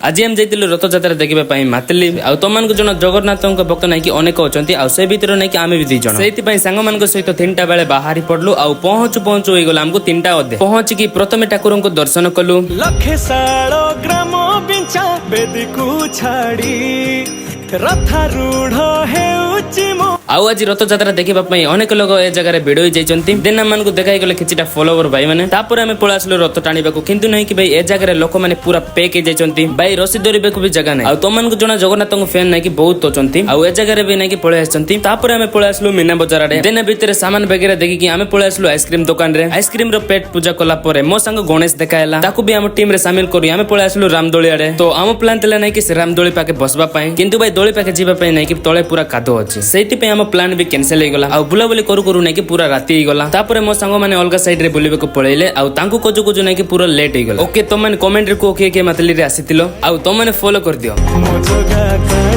आज हम जाइलु रथଯାत्रा देखा मातली आ तुम जन जगन्नाथ भक्त नाई कि अनेक अच्छा से भर नाई कि आम भी 2 जन से सांग मान सहित 3टा बेले बाहरी पड़लु आ पहुँचु पहुँचु हो गला आमको 3टा अधे पहुँचिकी प्रथमे ठाकुर को दर्शन कलु ग्राम बिंचा बेदी को छाड़ी रथारूढ़ आउ आज रथयात्रा देखा अनेक लोग ए जगह भिड़ हो जाती देना मान को देखा गले किछिटा फॉलोवर भाई मैंने आम पड़ा आसलु रथ टाणीबा किंतु नहीं कि भाई ए जगह लोक मैंने पूरा पैक हो जाती भाई रसी धरबा भी जगह नहीं तुम जना जगन्नाथ फैन नाई कि बहुत अच्छी आउ ए जगह भी नाई कि पड़े आसती आम पड़ा आसलु मीना बजार आड़े देना भितर सामान वगैरह देखिकी आम पड़ा आसलु आइसक्रीम दुकान रे आइसक्रीम रो पेट पूजा कला परे मो संग गणेश देखाला ताकू भी आम टीम रे शामिल करी आम पड़ा आसलु रामदोली आड़े तो आम प्लान तला नाई कि से रामदोली पाके बसबा पाए किंतु भाई दोली पाके जीवा पाए नाई कि तळे पूरा कादो अछि सेति पे आम प्लान भी कैंसिल हो गला आ बुलाबुली करू करू नाई कि पूरा राती हो गला तापर मो संग माने अलगा साइड रे बुलिबे को पळेले आ तांको कोजो कोजो नाई कि पूरा लेट हो गला ओके तुम माने कमेंट रे को के मतली रे आसीतिलो आ तुम माने फॉलो कर दियो